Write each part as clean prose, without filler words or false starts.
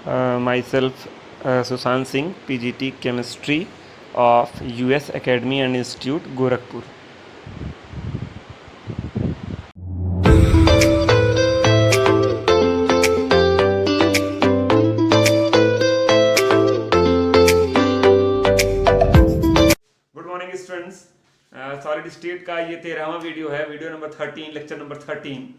Myself Sushant Singh, PGT Chemistry of US Academy and Institute, Gorakhpur. Good morning students. Solid state का ये 13वां video है, video number 13, lecture number 13।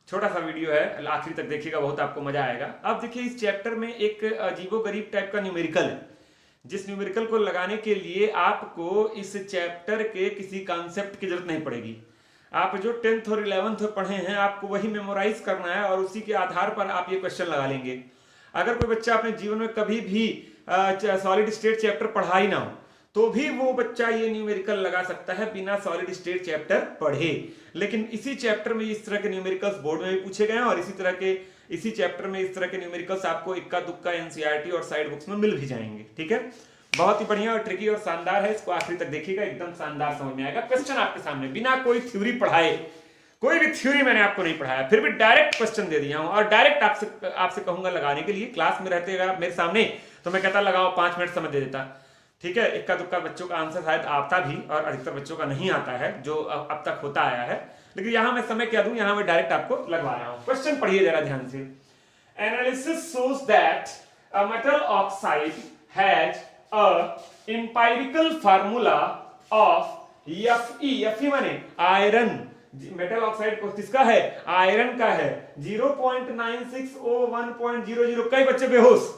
छोटा सा video है, आखिरी तक देखिएगा, बहुत आपको मजा आएगा। अब देखिए, इस चैप्टर में एक अजीबोगरीब टाइप का न्यूमेरिकल है, जिस न्यूमेरिकल को लगाने के लिए आपको इस चैप्टर के किसी कॉन्सेप्ट की जरूरत नहीं पड़ेगी। आप जो 10th और 11th में पढ़े हैं, आपको वही मेमोराइज करना है और उसी के आधार पर आप ये क्वेश्चन लगा लेंगे। अगर कोई बच्चा अपने जीवन में कभी भी सॉलिड स्टेट चैप्टर पढ़ा ही ना हो, तो भी वो बच्चा ये न्यूमेरिकल लगा सकता है बिना सॉलिड स्टेट चैप्टर पढ़े। लेकिन इसी चैप्टर में इस तरह के न्यूमेरिकल्स बोर्ड में भी पूछे गए हैं और इसी चैप्टर में इस तरह के न्यूमेरिकल्स आपको इक्का दुक्का एनसीईआरटी और साइड बुक्स में मिल भी जाएंगे। ठीक है, बहुत ही बढ़िया और ट्रिकी और शानदार है। इसको आखिरी तक देखिएगा, एकदम शानदार समझ में आएगा। क्वेश्चन आपके सामने, बिना कोई थ्योरी पढ़ाए, कोई भी थ्योरी मैंने आपको नहीं पढ़ाया, फिर भी डायरेक्ट क्वेश्चन दे दिया हूं और डायरेक्ट आपसे कहूंगा लगाने के लिए। क्लास में रहते अगर आप मेरे सामने, तो मैं कहता लगाओ, 5 मिनट समय दे देता। ठीक है, इक्का दुक्का बच्चों का आंसर शायद आता भी और अधिकतर बच्चों का नहीं आता है, जो अब तक होता आया है। लेकिन यहां मैं समय क्या दूं, यहां मैं डायरेक्ट आपको लगवा रहा हूं। क्वेश्चन पढ़िए जरा ध्यान से। Analysis shows that a metal oxide has a empirical formula of Fe माने आयरन। मेटल ऑक्साइड को किसका है? आयरन का है। 0.9601.00। कई बच्चे बेहोश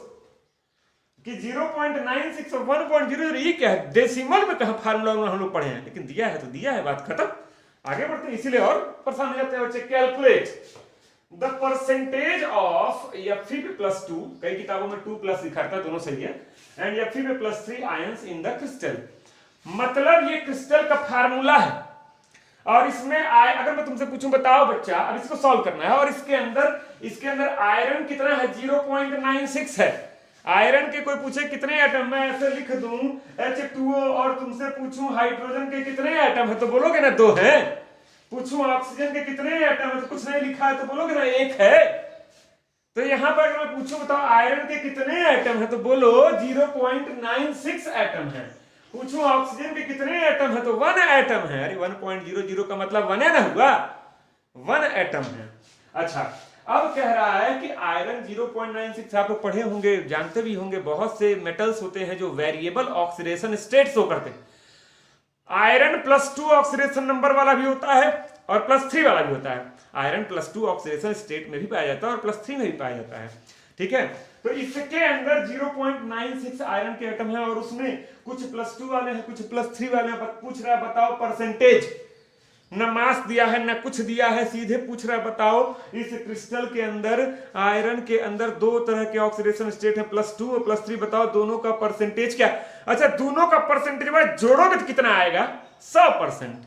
कि 0.96 और 1.00 ये क्या है, डेसिमल में कहा फार्मूला हम लोग पढ़े हैं, लेकिन दिया है तो दिया है, बात खत्म। आगे बढ़ते हैं, इसीलिए और परेशान हो जाते हैं बच्चे। Calculate the percentage of Fe+2, कई किताबों में 2+ लिखा था, दोनों सही है, and Fe+3 ions in the crystal. मतलब ये क्रिस्टल का फार्मूला है और इसमें अगर मैं तुमसे पूछूं, बताओ बच्चा, अब इसको सॉल्व करना है और इसके अंदर आयरन कितना है? 0.96 है। आयरन के कोई पूछे कितने एटम, मैं ऐसे लिख दूं H2O, और तुमसे पूछूं हाइड्रोजन के कितने एटम है, तो बोलोगे ना 2 है। पूछूं ऑक्सीजन के कितने एटम है, तो कुछ नहीं लिखा है, तो बोलोगे ना 1 है। तो यहां पर अगर मैं पूछूं, बताओ आयरन के कितने एटम है, तो बोलो 0.96 एटम है। पूछूं ऑक्सीजन के कितने एटम है, तो 1 एटम है। अरे 1.00 का मतलब 1 है ना, हुआ 1 एटम है। अच्छा, अब कह रहा है कि आयरन 0.96, आप लोग पढ़े होंगे, जानते भी होंगे, बहुत से मेटल्स होते हैं जो वेरिएबल ऑक्सीडेशन स्टेट शो करते हैं। आयरन +2 ऑक्सीडेशन नंबर वाला भी होता है और +3 वाला भी होता है। आयरन +2 ऑक्सीडेशन स्टेट में भी पाया जाता है और +3 में भी पाया जाता है। ठीक है, तो इसके अंदर 0.96 आयरन के एटम है और उसमें कुछ +2 वाले हैं, कुछ +3 वाले हैं। पूछ रहा है बताओ परसेंटेज, न मास दिया है न कुछ दिया है, सीधे पूछ रहा है बताओ इस क्रिस्टल के अंदर, आयरन के अंदर 2 तरह के ऑक्सीडेशन स्टेट है, +2 और +3, बताओ दोनों का परसेंटेज क्या। अच्छा, दोनों का परसेंटेज में जोड़ोगे तो कितना आएगा? 100%।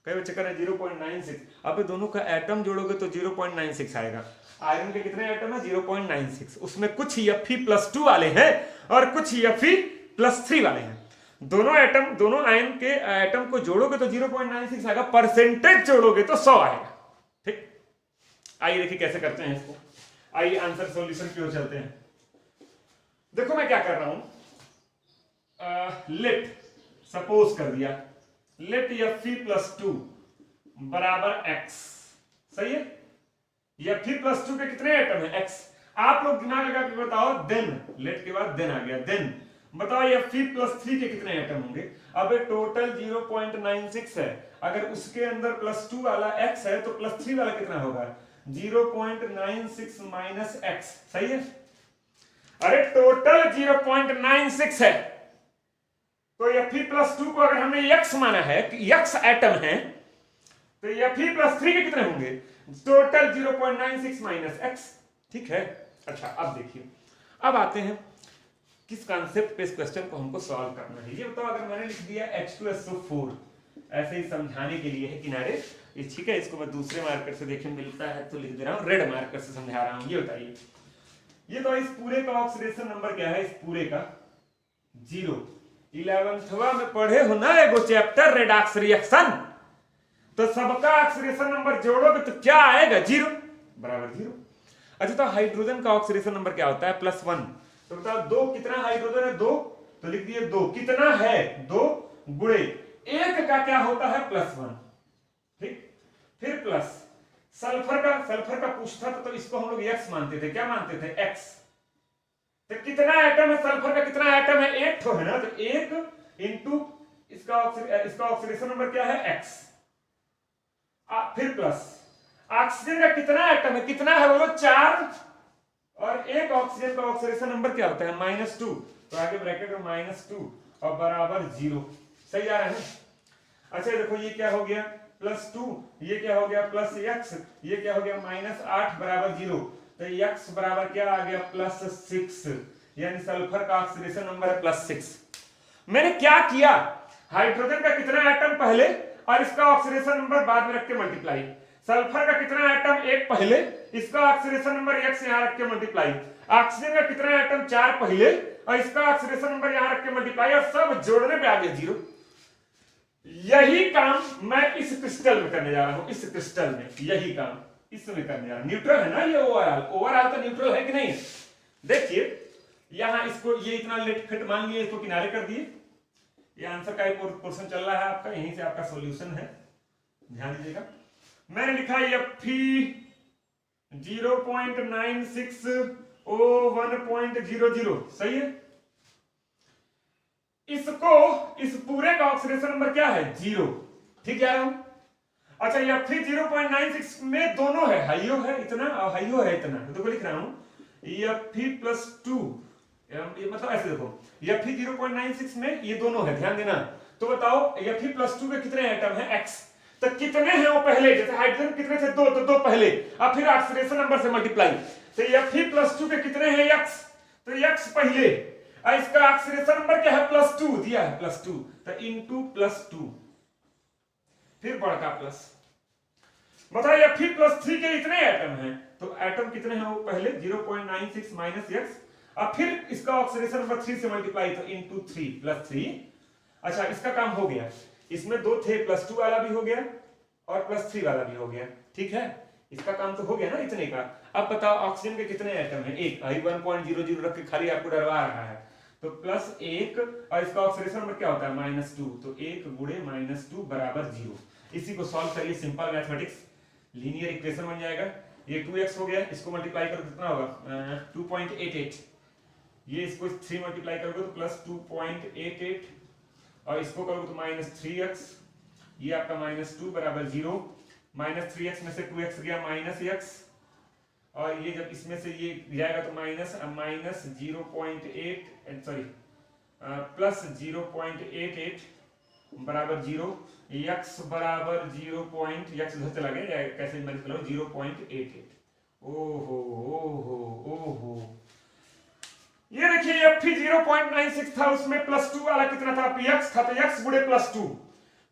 कई बच्चे कह रहे हैं 0.96, अब दोनों का एटम जोड़ोगे तो 0.96 आएगा। आयरन के कितने एटम है? 0.96, उसमें कुछ Fe+2 वाले हैं और कुछ Fe+3 वाले हैं। दोनों आयन के एटम को जोड़ोगे तो 0.96 आएगा, परसेंटेज जोड़ोगे तो 100 आएगा। ठीक, आइए देखिए कैसे करते हैं इसको। आइए आंसर सॉल्यूशन की ओर चलते हैं। देखो मैं क्या कर रहा हूं, लेट सपोज कर दिया, लेट Fe+2 बराबर x, सही है। Fe+2 के कितने एटम है? x। आप लोग दिमाग लगा के बताओ, देन, लेट के बाद देन आ गया, देन बताओ Fe+3 के कितने एटम होंगे। अब टोटल 0.96 है, अगर उसके अंदर +2 वाला x है तो +3 वाला कितना होगा? 0.96 माइनस x, सही है। अरे टोटल 0.96 है, तो Fe+2 को अगर हमने x माना है कि x एटम है, तो Fe+3 के कितने होंगे? Total 0.96 minus x। ठीक है, अच्छा अब देखिए, अब आते हैं किस कॉन्सेप्ट पे इस क्वेश्चन को हमको सॉल्व करना है। ये बताओ, अगर मैंने लिख दिया H2SO4, ऐसे ही समझाने के लिए है किनारे, ठीक है, इसको मैं दूसरे मार्कर से देखे मिलता है तो लिख दे रहा हूं, रेड मार्कर से समझा रहा हूं। ये बताइए, ये तो इस पूरे का ऑक्सीडेशन नंबर क्या है? इस पूरे का 0। 11th में पढ़े हो ना एगो चैप्टर रेडॉक्स रिएक्शन, तो सबका ऑक्सीडेशन नंबर जोड़ोगे तो क्या आएगा? 0 बराबर 0। अच्छा तो हाइड्रोजन का ऑक्सीडेशन नंबर क्या होता है? +1। तो बताओ 2 कितना हाइड्रोजन है? 2, तो लिख दिए 2 कितना है? 2 गुणे 1 का क्या होता है? +1। ठीक, फिर प्लस सल्फर का पूछता था तो इसको हम लोग x मानते थे। क्या मानते थे? x। तो कितना एटम है सल्फर का? कितना एटम है? 1 तो है ना, तो 1 इंटू इसका ऑक्सीडेशन नंबर क्या है? x। फिर प्लस ऑक्सीजन का कितना एटम है? कितना है बोलो? 4, और एक ऑक्सीजन का ऑक्सीडेशन नंबर क्या होता है? -2। तो आगे ब्रैकेट में -2 और बराबर 0। सही आ रहा है ना? अच्छा देखो ये क्या हो गया? +2, ये क्या हो गया? +x, ये क्या हो गया? -8 बराबर 0। तो x बराबर क्या आ गया? +6, यानी सल्फर का ऑक्सीडेशन नंबर है +6। मैंने क्या किया? हाइड्रोजन का कितना एटम पहले और इसका ऑक्सीडेशन नंबर बाद में रख के मल्टीप्लाई। सल्फर का कितना एटम? 1 पहले, इसका ऑक्सीडेशन नंबर x यहां रख के मल्टीप्लाई। ऑक्सीजन का कितना एटम? 4 पहले और इसका ऑक्सीडेशन नंबर यहां रख के मल्टीप्लाई, और सब जोड़ने पे आ गया 0। यही काम मैं इस क्रिस्टल में करने जा रहा हूं। इस क्रिस्टल में यही काम इसमें करने जा रहा हूं। न्यूट्रल है ना ये? ओवरऑल तो न्यूट्रल है कि नहीं? देखिए यहां इसको ये इतना लेट फिट मान लिया, इसको किनारे कर दिए। ये आंसर का एक पोर्शन चल रहा है आपका, यहीं से आपका सॉल्यूशन है, ध्यान दीजिएगा। मैंने लिखा Fe 0.96O1.00, सही है। इसको इस पूरे का ऑक्सीडेशन नंबर क्या है? 0। ठीक है। अच्छा Fe 0.96 में दोनों है, हाइयो है इतना और हाइयो है इतना, तो देखो लिख रहा हूं Fe+2, मतलब ऐसे देखो Fe 0.96 में ये दोनों है, ध्यान देना। तो बताओ Fe+2 के कितने एटम है? x। तो कितने हैं वो पहले? जैसे हाइड्रोजन कितने थे? 2, तो 2 पहले, अब फिर ऑक्सीडेशन नंबर से मल्टीप्लाई। तो Fe+2 के कितने हैं? x। तो x पहले, इसका ऑक्सीडेशन नंबर क्या है? +2 दिया है, +2, तो इंटू +2, फिर बड़का प्लस। बताइए Fe+3 के इतने एटम हैं? तो एटम कितने हैं वो पहले? 0.96 माइनस x, अब फिर इसका ऑक्सीडेशन नंबर 3 से मल्टीप्लाई, तो इंटू 3 +3। अच्छा इसका काम हो गया, इसमें 2 थे, +2 वाला भी हो गया और +3 वाला भी हो गया। ठीक है, इसका काम तो हो गया ना इतने का। अब बताओ ऑक्सीजन के कितने एटम है? 1। 1.00 रख के खाली आपको डरवा रहा है, तो +1 और इसका ऑक्सीडेशन नंबर क्या होता है? -2, तो 1 गुणे -2 बराबर 0। इसी को सॉल्व करिए, सिंपल मैथमेटिक्स, लीनियर इक्वेशन बन जाएगा। ये 2x हो गया, इसको मल्टीप्लाई करो कितना होगा? 2.88। ये इसको 3 मल्टीप्लाई करोगे तो +2.88, और इसको करोगे तो -3x, ये आपका -2 बराबर 0। -3x में से 2x गया -x, और ये जब इसमें से ये जाएगा तो +0.88 बराबर 0। x बराबर 0. x इधर चला गया, कैसे मैंने करो 0.88। ओहो ओहो ओहो, ये देखिए Fe 0.96 था, उसमें +2 वाला कितना था? x था, तो x गुणे +2,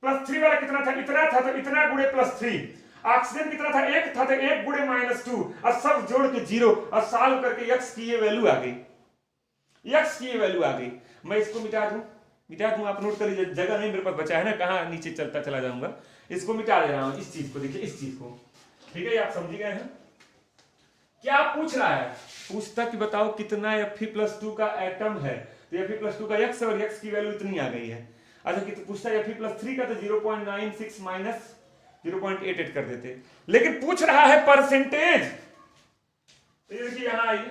+3 वाला कितना था? इतना था, तो इतना गुणे +3। ऑक्सीजन कितना था? 1 था, तो 1 गुणे -2, और सब जोड़ के 0, और सॉल्व करके x की ये वैल्यू आ गई। x की ये वैल्यू आ गई। मैं इसको मिटा दूं, आप नोट कर लीजिए, जगह नहीं मेरे पास बचा है ना, कहां नीचे चलता चला जाऊंगा। इसको मिटा दे रहा हूं, इस चीज को देखिए, इस चीज को। ठीक है, आप समझ गए हैं? क्या पूछ रहा है? पूछता कि बताओ कितना Fe+2 का एटम है, तो Fe+2 का x और x की वैल्यू इतनी आ गई है। अच्छा कि पूछता है Fe+3 का, तो 0.96 माइनस 0.88 कर देते, लेकिन पूछ रहा है परसेंटेज। तो ये देखिए यहां आइए,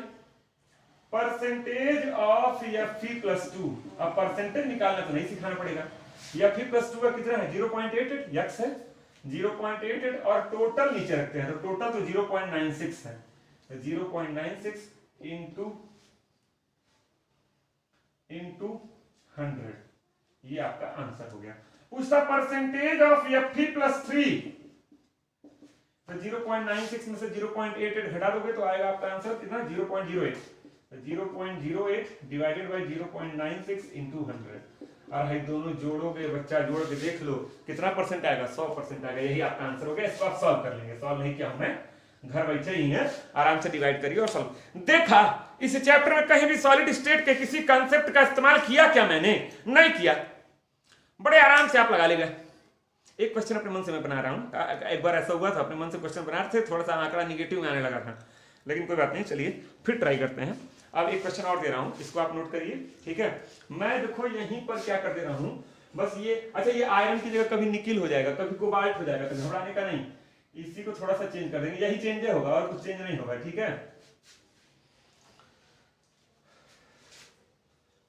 परसेंटेज ऑफ Fe+2। अब परसेंटेज निकालना तो नहीं सिखाना पड़ेगा। Fe+2 का कितना है? 0.88, x है 0.88, और टोटल नीचे रखते हैं, तो टोटल तो 0.96 है, तो 0.96 इंटू 100, ये आपका आंसर हो गया। पूछता परसेंटेज ऑफ Fe+3, तो 0.96 में से 0.88 घटा दोगे तो आएगा आपका आंसर कितना? 0.08। 0.08 डिवाइडेड बाय 0.96 इंटू 100, और भाई दोनों जोड़ोगे, बच्चा जोड़ के देख लो कितना परसेंट आएगा? 100% आएगा। यही आपका आंसर हो गया। इसको आप सॉल्व कर लेंगे, सॉल्व नहीं किया हमें, घर बैठे ही है, आराम से डिवाइड करिए और सॉल्व। देखा इस चैप्टर में कहीं भी सॉलिड स्टेट के किसी कंसेप्ट का इस्तेमाल किया क्या? मैंने नहीं किया। बड़े आराम से आप लगा लेगा। एक क्वेश्चन अपने मन से मैं बना रहा हूं, एक बार ऐसा हुआ था, अपने मन से क्वेश्चन बना रहे थे, थोड़ा सा आंकड़ा निगेटिव में आने लगा था, लेकिन कोई बात नहीं, चलिए फिर ट्राई करते हैं। अब एक क्वेश्चन और दे रहा हूं, इसको आप नोट करिए, ठीक है। मैं देखो यहीं पर क्या कर दे रहा हूं, बस ये, अच्छा ये आयरन की जगह कभी निकिल हो जाएगा, कभी कोबाल्ट हो जाएगा, तो घबराने का नहीं, इसी को थोड़ा सा चेंज कर देंगे, यही चेंज होगा और कुछ चेंज नहीं होगा, ठीक है।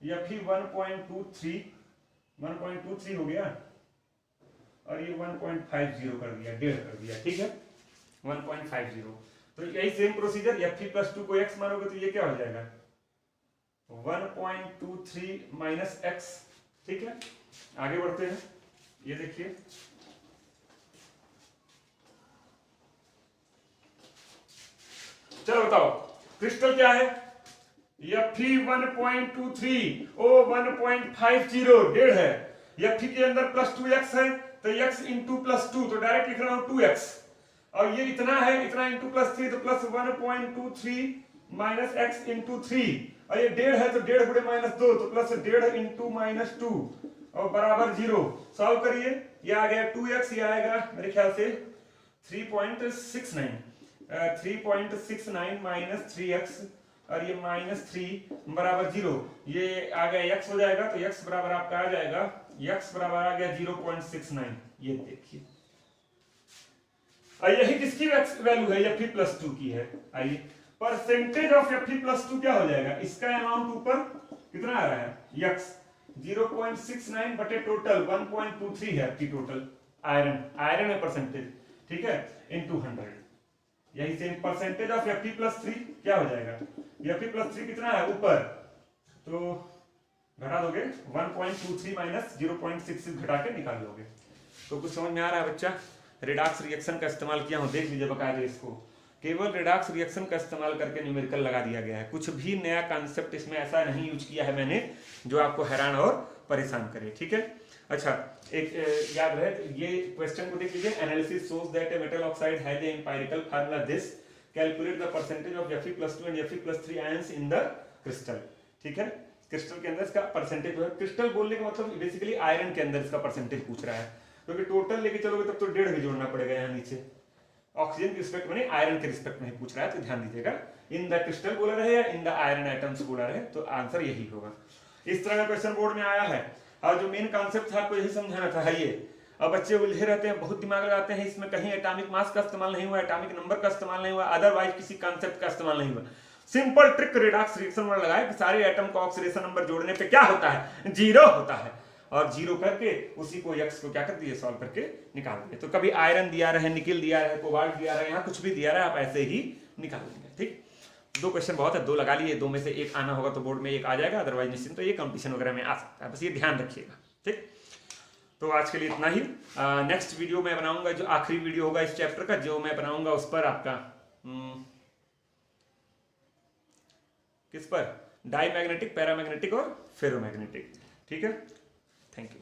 यह भी 1.23 हो गया और ये 1.50 कर दिया, 1.5 कर दिया, ठीक है 1.50। तो यही सेम प्रोसीजर, Fe+2 को x मानोगे तो ये क्या हो जाएगा 1.23 माइनस x, ठीक है। आगे बढ़ते हैं, ये देखिए चलो बताओ क्रिस्टल क्या है, Fe 1.23 ओ 1.50 1.5 है, Fe के अंदर +2x है तो x इंटू +2, तो डायरेक्ट लिख रहा हूं 2x, और ये इतना है, इतना इंटू +3 तो +1.23 माइनस x इंटू 3, और ये 1.5 है तो 1.5 गुणे -2 तो +1.5 इंटू -2 और बराबर 0। सॉल्व करिए, ये आ गया 2x, ये आएगा मेरे ख्याल से 3.69 माइनस 3x और ये -3 बराबर 0, ये आ गया x हो जाएगा, तो x बराबर आपका आ जाएगा, x बराबर आ गया 0.69, ये देखिए। यही किसकी वैल्यू है, Fe+2 की है। आइए परसेंटेज ऑफ Fe+2 क्या हो जाएगा, इसका अमाउंट ऊपर कितना आ रहा है x 0.69 बटे टोटल 1.23 है आपकी टोटल आयरन है परसेंटेज, ठीक है, इनटू 100। यही सेम परसेंटेज ऑफ Fe+3 क्या हो जाएगा, Fe+3 कितना है ऊपर, तो घटा दोगे 1.23 माइनस 0.66 घटा के निकाल दोगे। तो कुछ समझ में आ रहा है बच्चा, रिडॉक्स रिएक्शन का इस्तेमाल किया हूं, देख लीजिए बकायदे इसको, केवल रिडॉक्स रिएक्शन का इस्तेमाल करके न्यूमेरिकल लगा दिया गया है, कुछ भी नया कॉन्सेप्ट इसमें ऐसा नहीं यूज किया है मैंने जो आपको हैरान और परेशान करे, ठीक है। अच्छा एक याद रहे, ये क्वेश्चन को देख लीजिए, analysis shows that a metal oxide has a empirical formula this, calculate the percentage of Fe+2 and Fe+3 ions in the crystal, ठीक है। क्रिस्टल के अंदर इसका परसेंटेज है, क्रिस्टल बोलने का मतलब बेसिकली आयरन के अंदर इसका परसेंटेज पूछ रहा है, क्योंकि टोटल लेके चलोगे तब तो 1.5 भी जोड़ना पड़ेगा यहाँ नीचे, ऑक्सीजन के रिस्पेक्ट में नहीं आयरन के रिस्पेक्ट में ही पूछ रहा है, तो ध्यान दीजिएगा, इन द क्रिस्टल बोला रहे या इन द आयरन आइटम्स बोला रहे, तो आंसर यही होगा। इस तरह का क्वेश्चन बोर्ड में आया है, और जो मेन कॉन्सेप्ट था आपको यही समझाना था। ये अब बच्चे उलझे रहते हैं, बहुत दिमाग लगाते हैं, इसमें कहीं एटॉमिक मास का इस्तेमाल नहीं हुआ, एटॉमिक नंबर का इस्तेमाल नहीं हुआ, अदरवाइज किसी कॉन्सेप्ट का इस्तेमाल नहीं हुआ, सिंपल ट्रिक रिडॉक्स रिएक्शन में लगाया कि सारे एटम का ऑक्सीडेशन नंबर जोड़ने पे क्या होता है 0 होता है, और 0 करके उसी को x को क्या कर दिए सॉल्व करके निकाल दिए। तो कभी आयरन दिया रहे, निकिल दिया रहे, कोबाल्ट दिया रहे, यहाँ कुछ भी दिया रहे, आप ऐसे ही निकाल लेंगे, ठीक। 2 क्वेश्चन बहुत है, 2 लगा लिए, 2 में से एक आना होगा तो बोर्ड में एक आ जाएगा, अदरवाइज निश्चिंत तो ये कंपटीशन वगैरह में आ सकता है, बस ये ध्यान रखिएगा, ठीक। तो आज के लिए इतना ही, नेक्स्ट वीडियो मैं बनाऊंगा, जो आखिरी वीडियो होगा इस चैप्टर का, जो मैं बनाऊंगा उस पर आपका किस पर, डाईमैग्नेटिक, पैरामैग्नेटिक और फेरोमैग्नेटिक, ठीक है। Thank you.